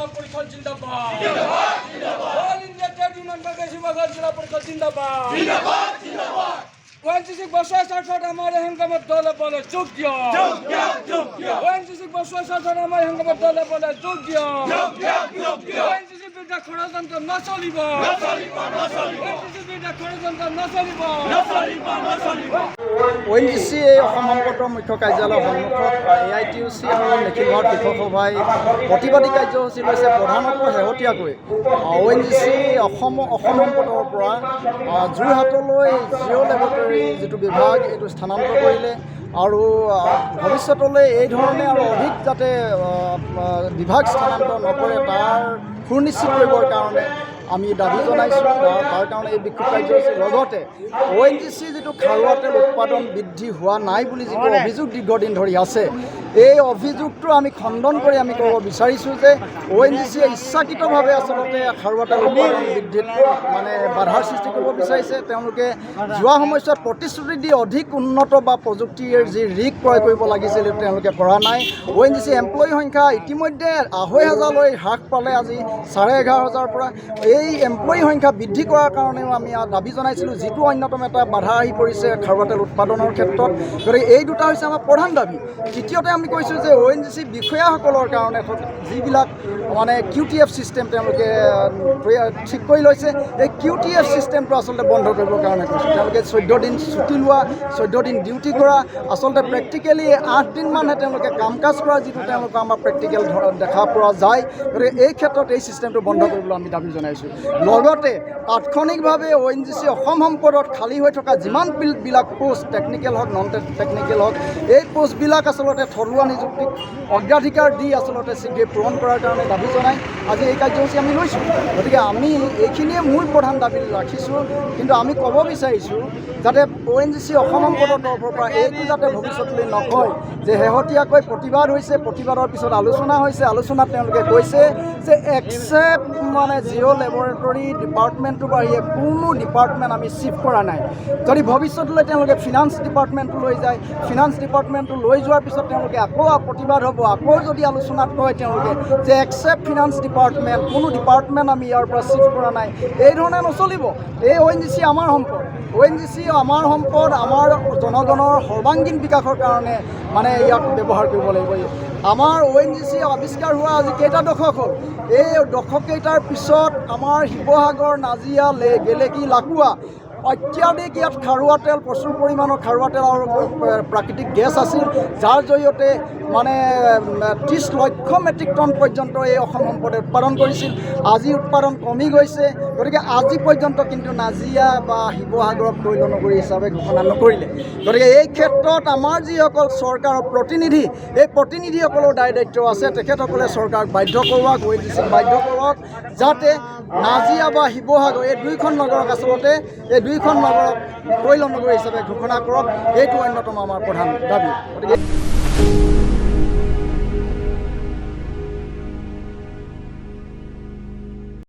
जिला परिषद जिंदाबाद all India trade union Bageshwar बाजार जिला परिषद जिंदाबाद ওএনজিসি বছর সাথে আমার হংকামত দলে বলে যোগ্য ওএনজিসি বছর সাথে আমার হংকামত দলে বলে যোগ্য ওএনজিসি বিরুদ্ধে ষড়যন্ত্র নচলিব ওএনজিসি বিরুদ্ধে ষড়যন্ত্র নচলিব ONGC অসম সম্পৰ্কৰ মুখ্য কাৰ্যালয়ৰ সন্মুখত AITUC আৰু নিখিল ভাৰত কৃষক সভাই প্ৰতিবাদী কাৰ্যসূচী লৈছে। প্ৰধানকৈ শেহতীয়াকৈ ONGC অসম সম্পদৰ পৰা যোৰহাটলৈ জিঅ' লেবৰেটৰী যিটো বিভাগ এইটো স্থানান্তৰ কৰিলে আৰু ভৱিষ্যতলৈ এই ধৰণে আৰু অধিক যাতে বিভাগ স্থানান্তৰ নকৰে তাৰ সুনিশ্চিত কৰিবৰ কাৰণে আমি দাবী জনাইছোঁ। তাৰ কাৰণে এই বিক্ষোভ কাৰ্যসূচীৰ লগতে ONGC যিটো খাৰুৱা তেল উৎপাদন বৃদ্ধি হোৱা নাই বুলি যিটো অভিযোগ দীৰ্ঘদিন ধৰি আছে, এই অভিযোগটো আমি খণ্ডন কৰি আমি ক'ব বিচাৰিছোঁ যে ONGCয়ে ইচ্ছাকৃতভাৱে আচলতে খাৰুৱা তেল উৎপাদন বৃদ্ধিত মানে বাধাৰ সৃষ্টি কৰিব বিচাৰিছে। তেওঁলোকে যোৱা সময়ছোৱাত প্ৰতিশ্ৰুতি দি অধিক উন্নত বা প্ৰযুক্তিৰ যি ৰিক ক্ৰয় কৰিব লাগিছিল তেওঁলোকে কৰা নাই। ONGC এমপ্লয়ী সংখ্যা ইতিমধ্যে ২৫০০লৈ হ্ৰাস পালে আজি ১১,৫০০ৰ পৰা। এই এমপ্লয়ী সংখ্যা বৃদ্ধি কৰাৰ কাৰণেও আমি দাবী জনাইছিলোঁ, যিটো অন্যতম এটা বাধা আহি পৰিছে খাৰুৱা তেল উৎপাদনৰ ক্ষেত্ৰত। গতিকে এই দুটা হৈছে আমাৰ প্ৰধান দাবী। দ্বিতীয়তে আমি কৈছোঁ যে ONGC বিষয়াসকলৰ কাৰণে যিবিলাক মানে QTF ছিষ্টেম তেওঁলোকে ঠিক কৰি লৈছে, এই QTF ছিষ্টেমটো আচলতে বন্ধ কৰিবৰ কাৰণে কৈছোঁ। তেওঁলোকে ১৪ দিন ছুটি লোৱা, ১৪ দিন ডিউটি কৰা, আচলতে প্ৰেক্টিকেলি ৮ দিনমানহে তেওঁলোকে কাম কাজ কৰা, যিটো তেওঁলোকৰ আমাৰ প্ৰেক্টিকেল দেখা পোৱা যায়। গতিকে এই ক্ষেত্ৰত এই ছিষ্টেমটো বন্ধ কৰিবলৈ আমি দাবী জনাইছোঁ। লগতে তাৎক্ষণিকভাৱে ONGC অসম সম্পদত খালী হৈ থকা যিমানবিলাক পোষ্ট টেকনিকেল হওক নন টেকনিকেল হওক, এই পোষ্টবিলাক আচলতে থলুৱা নিযুক্তিক অগ্ৰাধিকাৰ দি আচলতে শীঘ্ৰে পূৰণ কৰাৰ কাৰণে দাবী জনাই আজি এই কাৰ্যসূচী আমি লৈছোঁ। গতিকে আমি এইখিনিয়ে মূল প্ৰধান দাবী ৰাখিছোঁ। কিন্তু আমি ক'ব বিচাৰিছোঁ যাতে ONGC অসম সম্পদৰ তৰফৰ পৰা এইটো যাতে ভৱিষ্যতলৈ নকয় যে শেহতীয়াকৈ প্ৰতিবাদ হৈছে, প্ৰতিবাদৰ পিছত আলোচনা হৈছে, আলোচনাত তেওঁলোকে কৈছে যে একচেপ্ট মানে জিঅ' লেবৰেটৰী ডিপাৰ্টমেণ্টটো বাহিৰে কোনো ডিপাৰ্টমেণ্ট আমি চিফ্ট কৰা নাই। যদি ভৱিষ্যতলৈ তেওঁলোকে ফিনান্স ডিপাৰ্টমেণ্টটো লৈ যায়, ফিনান্স ডিপাৰ্টমেণ্টটো লৈ যোৱাৰ পিছত তেওঁলোকে আকৌ প্ৰতিবাদ হ'ব, আকৌ যদি আলোচনাত কয় তেওঁলোকে যে একচেপ্ট ফিনান্স ডিপাৰ্টমেণ্ট, কোনো ডিপাৰ্টমেণ্ট আমি ইয়াৰ পৰা চিফ্ট কৰা নাই, এই ধৰণে নচলিব। এই ONGC আমাৰ সম্পদ, ONGC আমাৰ সম্পদ, আমাৰ জনগণৰ সৰ্বাংগীন বিকাশৰ কাৰণে মানে ইয়াক ব্যৱহাৰ কৰিব লাগিব। আমাৰ ONGC আৱিষ্কাৰ হোৱা আজি কেইটা দশক হ'ল। এই দশককেইটাৰ পিছত আমাৰ শিৱসাগৰ, নাজিৰা, গেলেকী, লাকুৱা অত্যাধিক ইয়াত খাৰুৱা তেল, প্ৰচুৰ পৰিমাণৰ খাৰুৱা তেল আৰু প্ৰাকৃতিক গেছ আছিল, যাৰ জৰিয়তে মানে ৩০ লক্ষ মেট্ৰিক টন পৰ্যন্ত এই অসম সম্পদে উৎপাদন কৰিছিল। আজি উৎপাদন কমি গৈছে। গতিকে আজি পৰ্যন্ত কিন্তু নাজিৰা বা শিৱসাগৰক তৈল নগৰী হিচাপে ঘোষণা নকৰিলে। গতিকে এই ক্ষেত্ৰত আমাৰ যিসকল চৰকাৰৰ প্ৰতিনিধি, এই প্ৰতিনিধিসকলৰ দায়িত্ব আছে। তেখেতসকলে চৰকাৰক বাধ্য কৰোৱাক, ONGCক বাধ্য কৰোৱাক যাতে নাজিৰা বা শিৱসাগৰ এই দুইখন নগৰক আচলতে এই দুইখন নগৰক তৈল নগৰী হিচাপে ঘোষণা কৰক। এইটো অন্যতম আমাৰ প্ৰধান দাবী। গতিকে